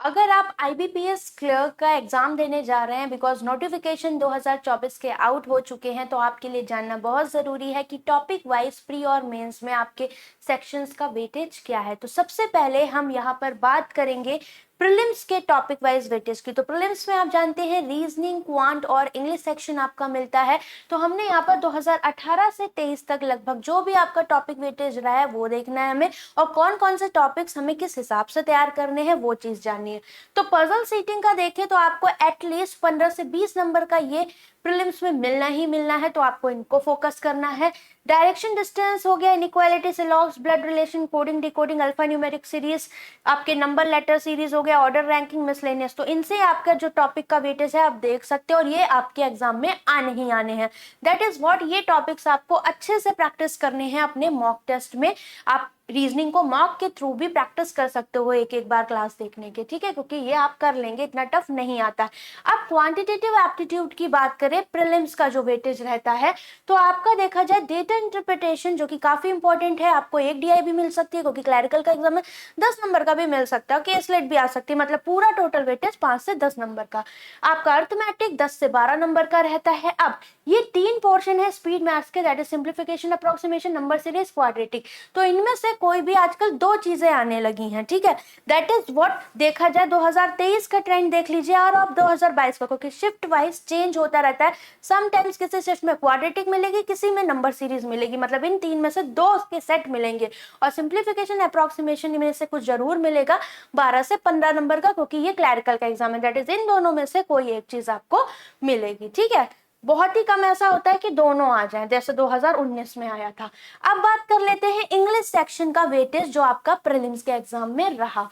अगर आप IBPS clerk का एग्जाम देने जा रहे हैं, बिकॉज नोटिफिकेशन 2024 के आउट हो चुके हैं, तो आपके लिए जानना बहुत ज़रूरी है कि टॉपिक वाइज प्री और मेंस में आपके सेक्शंस का वेटेज क्या है। तो सबसे पहले हम यहाँ पर बात करेंगे प्रीलिम्स के टॉपिक वाइज वेटेज की। तो प्रीलिम्स में आप जानते हैं रीजनिंग, क्वांट और इंग्लिश सेक्शन आपका मिलता है। तो हमने यहाँ पर 2018 से 23 तक लगभग जो भी आपका टॉपिक वेटेज रहा है वो देखना है हमें, और कौन कौन से टॉपिक्स हमें किस हिसाब से तैयार करने हैं वो चीज जाननी है। तो पजल सीटिंग का देखें तो आपको एटलीस्ट 15 से 20 नंबर का ये प्रीलिम्स में मिलना ही मिलना है, तो आपको इनको फोकस करना है। डायरेक्शन डिस्टेंस हो गया, इनइक्वालिटी, सिलॉक्स, blood relation, coding, decoding, alpha numeric series, आपके नंबर लेटर सीरीज हो गया, ऑर्डर रैंकिंग, मिसलेनियस। तो इनसे आपका जो टॉपिक का वेटेज है आप देख सकते हो, और ये आपके एग्जाम में आने ही आने हैं। दैट इज व्हाट, ये टॉपिक्स आपको अच्छे से प्रैक्टिस करने हैं अपने मॉक टेस्ट में। आप रीजनिंग को मॉक के थ्रू भी प्रैक्टिस कर सकते हो एक एक बार क्लास देखने के, ठीक है, क्योंकि ये आप कर लेंगे, इतना टफ नहीं आता। अब क्वांटिटेटिव एप्टीट्यूड की बात करें, प्रीलिम्स का जो वेटेज रहता है, तो आपका देखा जाए डेटा इंटरप्रिटेशन, जो कि काफी इंपॉर्टेंट है, आपको 1 DI भी मिल सकती है, क्योंकि क्लैरिकल का एग्जाम में 10 नंबर का भी मिल सकता है, केसलेट भी आ सकती है, मतलब पूरा टोटल वेटेज 5 से 10 नंबर का। आपका अर्थमेटिक 10 से 12 नंबर का रहता है। अब ये 3 पोर्शन है स्पीड मैथ्स के, that is simplification, approximation, number series, quadratic. तो इनमें से कोई भी आजकल 2 चीजें आने लगी हैं, ठीक है। दैट इज व्हाट, देखा जाए 2023 का ट्रेंड देख लीजिए और अब 2022 का, क्योंकि शिफ्ट वाइज चेंज होता रहता है। समटाइम्स किसी शिफ्ट में क्वाड्रेटिक मिलेगी, किसी में नंबर सीरीज मिलेगी, मतलब इन 3 में से 2 के सेट मिलेंगे, और सिंप्लीफिकेशन, अप्रोक्सीमेशन में से कुछ जरूर मिलेगा 12 से 15 नंबर का, क्योंकि ये क्लैरिकल का एग्जाम है। दैट इज इन दोनों में से कोई एक चीज आपको मिलेगी, ठीक है। बहुत ही कम ऐसा होता है कि दोनों आ जाएं, जैसे 2019 में आया था। अब बात कर लेते हैं इंग्लिश सेक्शन का वेटेज जो आपका प्रीलिम्स के एग्जाम में रहा।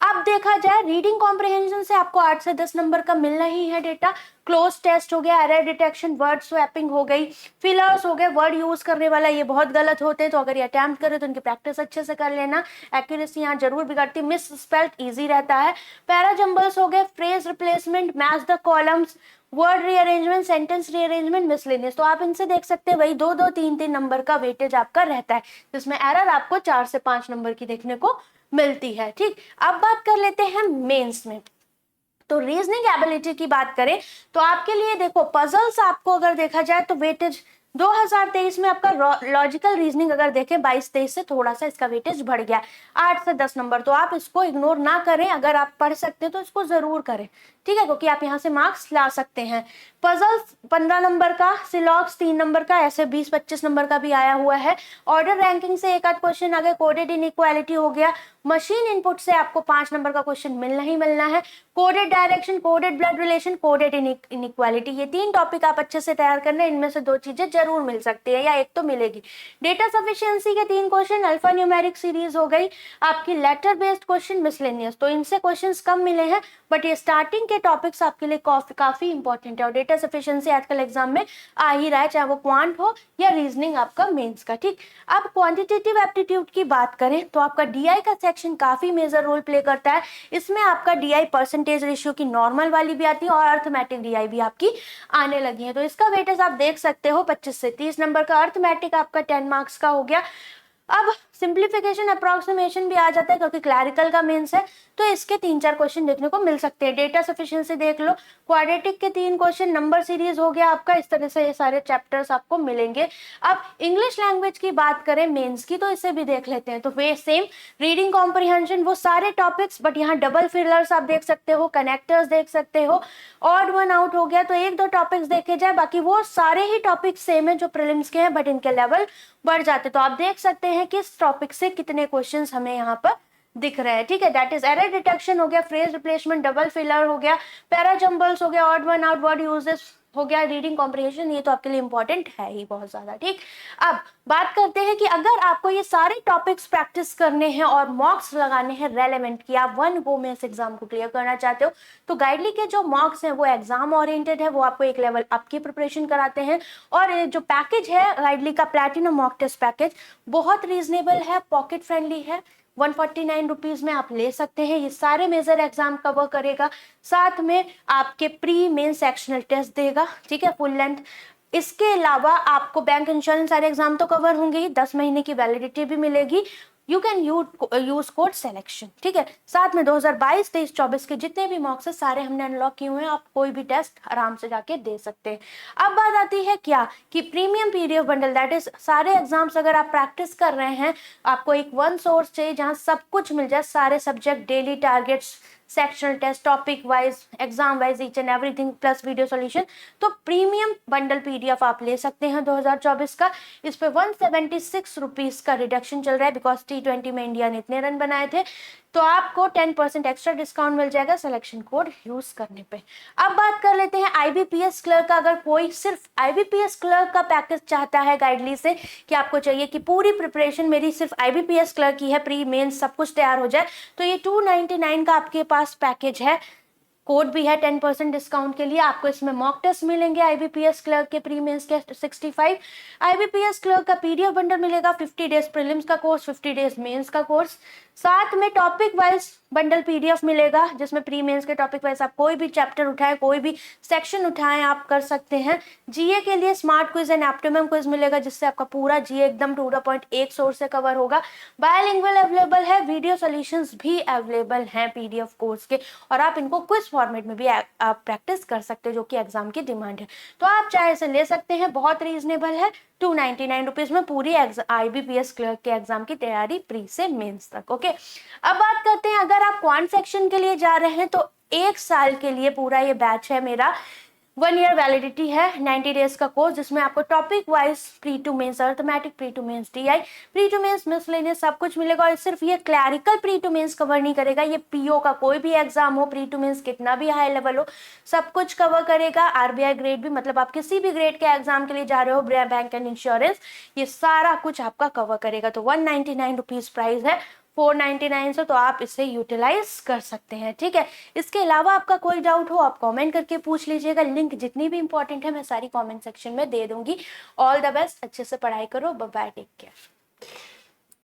अब देखा जाए रीडिंग कॉम्प्रिहेंशन से आपको 8 से 10 नंबर का मिलना ही है डेटा। क्लोज टेस्ट हो गया, एरर डिटेक्शन, वर्ड स्वैपिंग हो गई, फिलर्स हो गए, वर्ड यूज करने वाला ये बहुत गलत होते हैं, तो अगर ये अटेम्प्ट करें तो इनकी प्रैक्टिस अच्छे से कर लेना। एक्यूरेसी यहाँ जरूर बिगड़ती, मिस स्पेल्ड इजी रहता है। पैराजम्बल्स हो गए, phrase replacement, match the columns, word rearrangement, sentence rearrangement, miscellaneous. तो आप इनसे देख सकते हैं वही 2-2, 3-3 नंबर का वेटेज आपका रहता है, जिसमें एरर आपको 4 से 5 नंबर की देखने को मिलती है, ठीक। अब बात कर लेते हैं मेंस में। तो रीजनिंग एबिलिटी की बात करें तो आपके लिए देखो, पजल्स आपको अगर देखा जाए तो वेटेज 2023 में आपका लॉजिकल रीजनिंग अगर देखें 22-23 से थोड़ा सा इसका वेटेज बढ़ गया, 8 से 10 नंबर। तो आप इसको इग्नोर ना करें, अगर आप पढ़ सकते हैं तो इसको जरूर करें, ठीक है, क्योंकि आप यहाँ से मार्क्स ला सकते हैं। पजल्स 15 नंबर का, सिलॉक्स 3 नंबर का, ऐसे 20-25 नंबर का भी आया हुआ है। ऑर्डर रैंकिंग से एक आध क्वेश्चन आ गया, कोडेड इनइक्वालिटी हो गया, मशीन इनपुट से आपको 5 नंबर का क्वेश्चन मिलना ही मिलना है। Coded direction, coded blood relation, coded inequality, ये 3 टॉपिक आप अच्छे से तैयार करना, इनमें से 2 चीजें जरूर मिल सकती है या एक तो मिलेगी। डेटा सफिशिएंसी के 3 क्वेश्चन, अल्फा न्यूमेरिक सीरीज हो गई, आपकी लेटर बेस्ड क्वेश्चन, मिसलेनियस। तो इनसे क्वेश्चंस कम मिले हैं, बट ये स्टार्टिंग के टॉपिक्स आपके लिए काफी इंपॉर्टेंट है, और डेटा सफिशिएंसी आजकल एग्जाम में आ ही रहा है, चाहे वो क्वांट हो या रीजनिंग आपका मेंस का, ठीक। अब क्वांटिटेटिव एप्टीट्यूड की बात करें तो आपका डीआई का सेक्शन काफी मेजर रोल प्ले करता है। इसमें आपका डीआई परसेंटेज रेशियो की नॉर्मल वाली भी आती है, और अर्थमेटिक डीआई भी आपकी आने लगी है। तो इसका वेटेज आप देख सकते हो 25 से 30 नंबर का। अर्थमेटिक आपका 10 मार्क्स का हो गया। अब सिंप्लीफिकेशन, अप्रोक्सीमेशन भी आ जाता है, क्योंकि क्लैरिकल का मेंस है, तो इसके 3-4 क्वेश्चन देखने को मिल सकते हैं। डेटा सफिशिएंसी देख लो, क्वाड्रेटिक के 3 क्वेश्चन, नंबर सीरीज हो गया आपका, इस तरह से ये सारे चैप्टर्स आपको मिलेंगे। अब इंग्लिश लैंग्वेज की बात करें मेंस की, तो इसे भी देख लेते हैं। तो वे सेम रीडिंग कॉम्प्रिहेंशन, वो सारे टॉपिक्स, बट यहाँ डबल फिलर्स आप देख सकते हो, कनेक्टर्स देख सकते हो, ऑड वन आउट हो गया, तो 1-2 टॉपिक्स देखे जाए, बाकी वो सारे ही टॉपिक्स सेम है जो प्रीलिम्स के हैं, बट इनके लेवल बढ़ जाते। तो आप देख सकते हैं कि इस टॉपिक से कितने क्वेश्चंस हमें यहाँ पर दिख रहे हैं, ठीक है। दैट इज एरर डिटेक्शन हो गया, फ्रेज रिप्लेसमेंट, डबल फिलर हो गया, पैराजम्बल्स हो गया, odd one out, word uses हो गया, रीडिंग कॉम्प्रिहेंशन, ये तो आपके लिए इंपॉर्टेंट है ही बहुत ज्यादा, ठीक। अब बात करते हैं कि अगर आपको ये सारे टॉपिक्स प्रैक्टिस करने हैं और मॉक्स लगाने हैं रेलेवेंट, कि आप 1 गो में इस एग्जाम को क्लियर करना चाहते हो, तो गाइडली के जो मॉक्स हैं वो एग्जाम ओरिएंटेड है, वो आपको एक लेवल अप की प्रिपरेशन कराते हैं। और जो पैकेज है गाइडली का, प्लैटिनम मॉक टेस्ट पैकेज, बहुत रीजनेबल है, पॉकेट फ्रेंडली है, 149 रुपीज में आप ले सकते हैं। ये सारे मेजर एग्जाम कवर करेगा, साथ में आपके प्री मेन सेक्शनल टेस्ट देगा, ठीक है, फुल लेंथ। इसके अलावा आपको बैंक इंश्योरेंस सारे एग्जाम तो कवर होंगे ही, 10 महीने की वैलिडिटी भी मिलेगी, you can use code selection, ठीक है। साथ में 2022, 23, 24 के जितने भी मॉक्स है सारे हमने अनलॉक किए हुए हैं, आप कोई भी टेस्ट आराम से जाके दे सकते हैं। अब बात आती है क्या कि premium PDF bundle, that is सारे एग्जाम्स अगर आप प्रैक्टिस कर रहे हैं, आपको एक वन सोर्स चाहिए जहां सब कुछ मिल जाए, सारे subject, daily targets, sectional test, topic wise, exam wise, each and everything plus video solution. तो प्रीमियम बंडल पीडीएफ आप ले सकते हैं 2024 का। इस पे 176 रुपीज का रिडक्शन चल रहा है, बिकॉज T20 में इंडिया ने इतने रन बनाए थे। तो आपको 10% एक्स्ट्रा डिस्काउंट मिल जाएगा सिलेक्शन कोड यूज करने पे। अब बात कर लेते हैं IBPS क्लर्क का। अगर कोई सिर्फ IBPS क्लर्क का पैकेज चाहता है गाइडली से, कि आपको चाहिए कि पूरी प्रिपरेशन मेरी सिर्फ IBPS क्लर्क की है, प्री मेन सब कुछ तैयार हो जाए, तो ये 299 का आपके पास पैकेज है। कोड भी है 10% डिस्काउंट के लिए। आपको इसमें मॉक टेस्ट मिलेंगे IBPS क्लर्क के प्री मेंस के 65, IBPS क्लर्क का PDF बंडल मिलेगा, 50 डेज प्रीलिम्स का कोर्स, 50 डेज मेंस का कोर्स, साथ में टॉपिक वाइज बंडल PDF मिलेगा, जिसमें प्री मेंस के टॉपिक वाइज आप कोई भी चैप्टर उठाएं, कोई भी सेक्शन उठाएं, आप कर सकते हैं। GA के लिए स्मार्ट क्विज एंड एप्टिमम क्विज मिलेगा, जिससे आपका पूरा GA एकदम टू द पॉइंट एक सोर्स से कवर होगा। बायलिंगुअल अवेलेबल है, वीडियो सॉल्यूशंस भी अवेलेबल हैं PDF कोर्स के, और आप इनको क्विज फॉर्मेट में भी आप प्रैक्टिस कर सकते हो, जो कि एग्जाम की डिमांड है। तो आप चाहे इसे ले सकते हैं, बहुत रीजनेबल है। 299 रुपीज में पूरी IBPS क्लर्क के एग्जाम की तैयारी प्री से मेंस तक। ओके, अब बात करते हैं, अगर आप क्वांट सेक्शन के लिए जा रहे हैं तो 1 साल के लिए पूरा ये बैच है मेरा। 1 ईयर वैलिडिटी है, 90 डेज का कोर्स, जिसमें आपको topic wise pre to mains arithmetic, pre to mains DI, pre to mains miscellaneous सब कुछ मिलेगा। और सिर्फ ये clerical pre to mains cover नहीं करेगा, ये PO का कोई भी एग्जाम हो, प्री टू मेंस कितना भी हाई लेवल हो, सब कुछ कवर करेगा। RBI ग्रेड भी, मतलब आप किसी भी ग्रेड के एग्जाम के लिए जा रहे हो, बैंक एंड इंश्योरेंस, ये सारा कुछ आपका कवर करेगा। तो 199 रुपीज प्राइस है, 499 से, तो आप इसे यूटिलाइज कर सकते हैं, ठीक है। इसके अलावा आपका कोई डाउट हो आप कमेंट करके पूछ लीजिएगा, लिंक जितनी भी इंपॉर्टेंट है मैं सारी कमेंट सेक्शन में दे दूंगी। ऑल द बेस्ट, अच्छे से पढ़ाई करो, बाय बाय, टेक केयर।